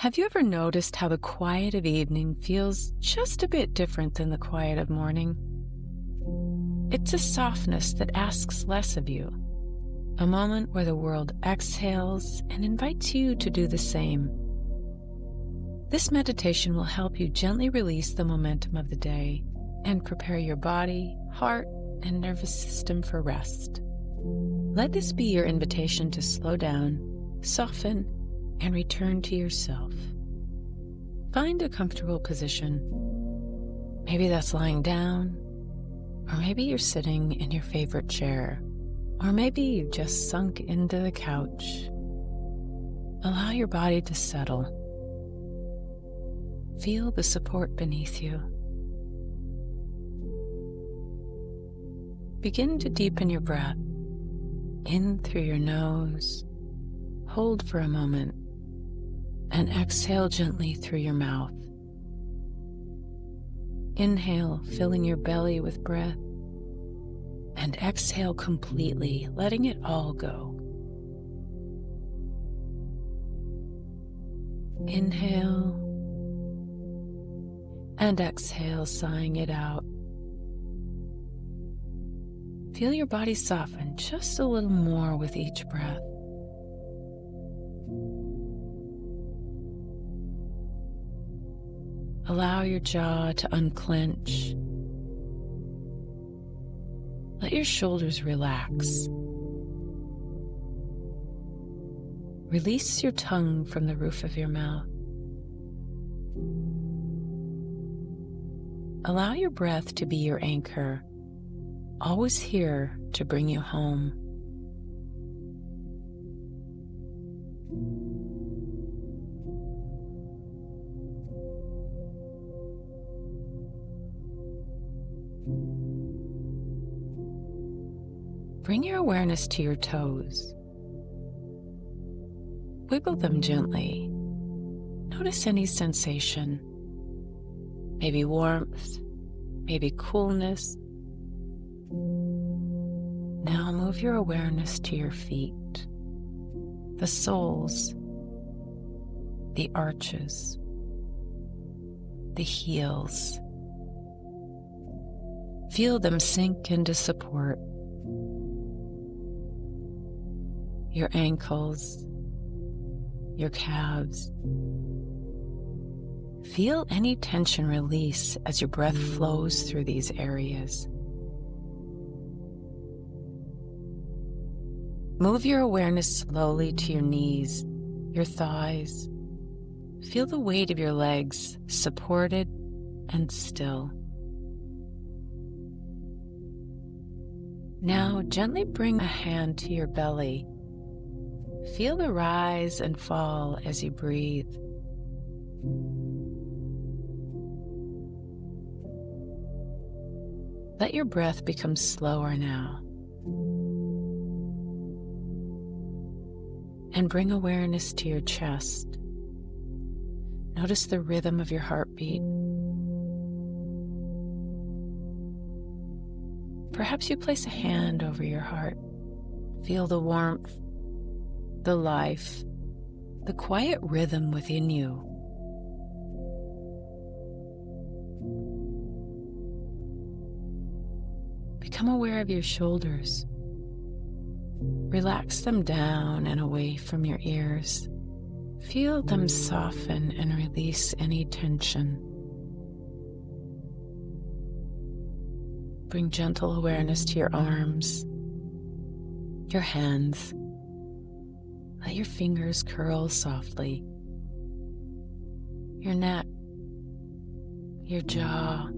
Have you ever noticed how the quiet of evening feels just a bit different than the quiet of morning? It's a softness that asks less of you, a moment where the world exhales and invites you to do the same. This meditation will help you gently release the momentum of the day and prepare your body, heart, and nervous system for rest. Let this be your invitation to slow down, soften, and return to yourself. Find a comfortable position. Maybe that's lying down, or maybe you're sitting in your favorite chair, or maybe you've just sunk into the couch. Allow your body to settle. Feel the support beneath you. Begin to deepen your breath. In through your nose, hold for a moment, and exhale gently through your mouth. Inhale, filling your belly with breath, and exhale completely, letting it all go. Inhale, and exhale, sighing it out. Feel your body soften just a little more with each breath. Allow your jaw to unclench. Let your shoulders relax. Release your tongue from the roof of your mouth. Allow your breath to be your anchor, always here to bring you home. Bring your awareness to your toes. Wiggle them gently. Notice any sensation. Maybe warmth, maybe coolness. Now move your awareness to your feet, the soles, the arches, the heels. Feel them sink into support. Your ankles, your calves. Feel any tension release as your breath flows through these areas. Move your awareness slowly to your knees, your thighs. Feel the weight of your legs supported and still. Now gently bring a hand to your belly. Feel the rise and fall as you breathe. Let your breath become slower now. And bring awareness to your chest. Notice the rhythm of your heartbeat. Perhaps you place a hand over your heart. Feel the warmth, the life, the quiet rhythm within you. Become aware of your shoulders. Relax them down and away from your ears. Feel them soften and release any tension. Bring gentle awareness to your arms, your hands. Let your fingers curl softly. Your neck, your jaw,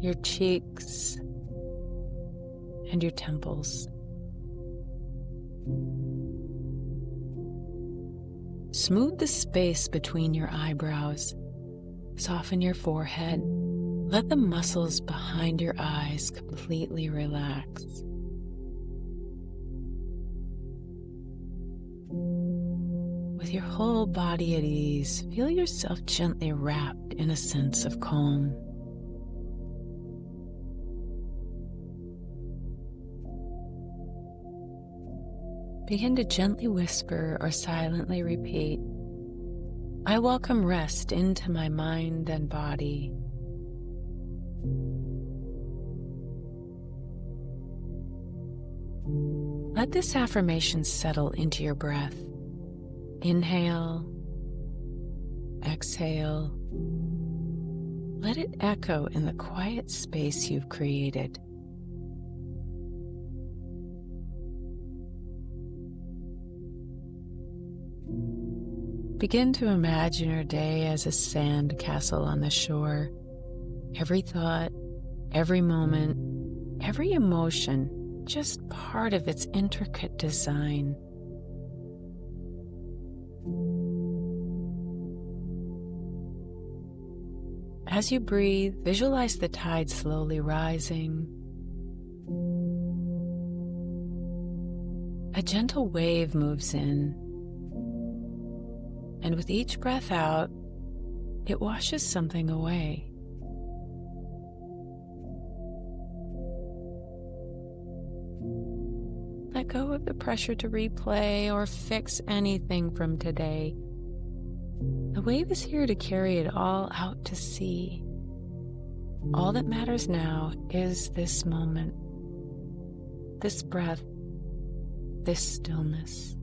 your cheeks, and your temples. Smooth the space between your eyebrows. Soften your forehead. Let the muscles behind your eyes completely relax. With your whole body at ease, feel yourself gently wrapped in a sense of calm. Begin to gently whisper or silently repeat, I welcome rest into my mind and body. Let this affirmation settle into your breath. Inhale, exhale. Let it echo in the quiet space you've created. Begin to imagine your day as a sandcastle on the shore. Every thought, every moment, every emotion, just part of its intricate design. As you breathe, visualize the tide slowly rising. A gentle wave moves in, and with each breath out, it washes something away. Let go of the pressure to replay or fix anything from today. The wave is here to carry it all out to sea. All that matters now is this moment, this breath, this stillness.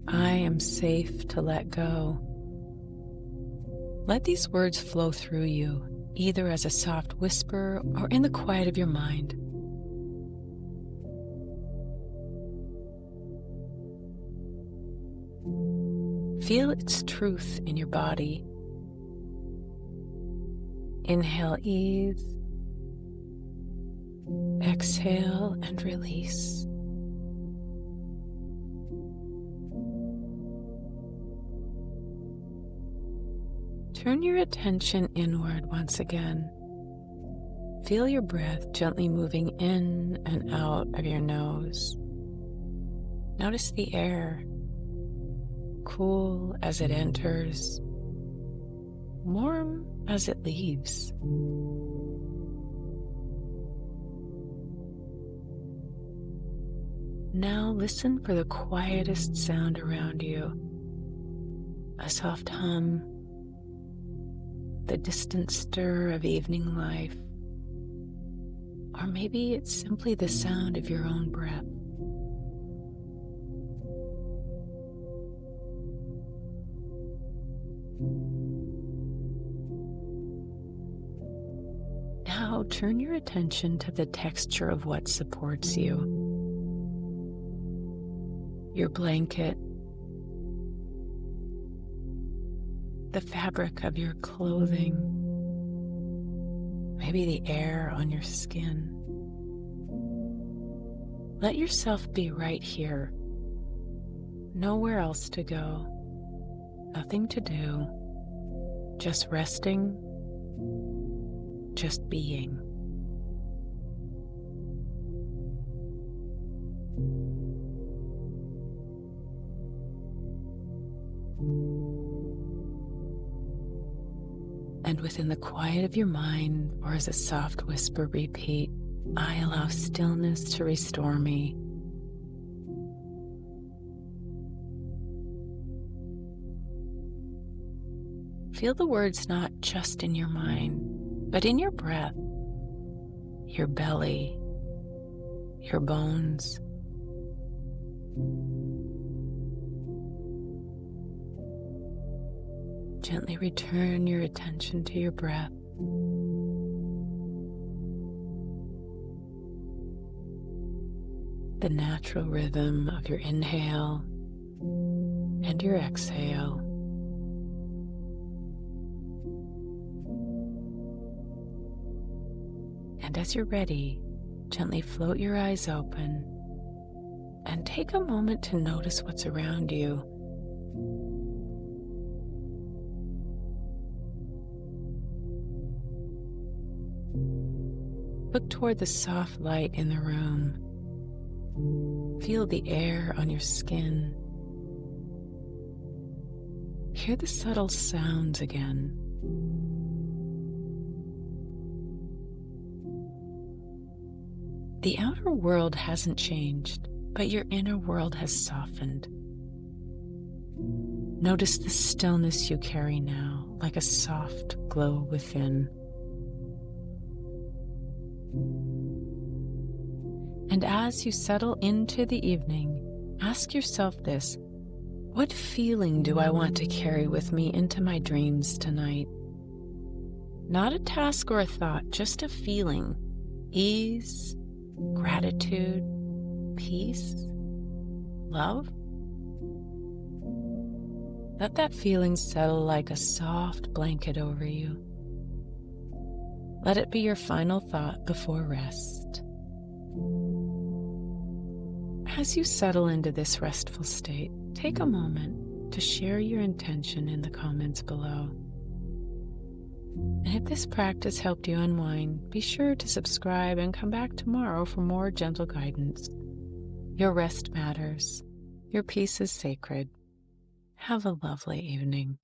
I am safe to let go. Let these words flow through you, either as a soft whisper or in the quiet of your mind. Feel its truth in your body. Inhale ease. Exhale and release. Turn your attention inward once again. Feel your breath gently moving in and out of your nose. Notice the air, cool as it enters, warm as it leaves. Now listen for the quietest sound around you. A soft hum, the distant stir of evening life, or maybe it's simply the sound of your own breath. Now turn your attention to the texture of what supports you. Your blanket, the fabric of your clothing, maybe the air on your skin. Let yourself be right here. Nowhere else to go. Nothing to do. Just resting. Just being. And within the quiet of your mind, or as a soft whisper, repeat, I allow stillness to restore me. Feel the words not just in your mind, but in your breath, your belly, your bones. Gently return your attention to your breath. The natural rhythm of your inhale and your exhale. And as you're ready, gently float your eyes open and take a moment to notice what's around you. Look toward the soft light in the room. Feel the air on your skin. Hear the subtle sounds again. The outer world hasn't changed, but your inner world has softened. Notice the stillness you carry now, like a soft glow within. And as you settle into the evening, ask yourself this: what feeling do I want to carry with me into my dreams tonight? Not a task or a thought, just a feeling. Ease, gratitude, peace, love. Let that feeling settle like a soft blanket over you. Let it be your final thought before rest. As you settle into this restful state, take a moment to share your intention in the comments below. And if this practice helped you unwind, be sure to subscribe and come back tomorrow for more gentle guidance. Your rest matters. Your peace is sacred. Have a lovely evening.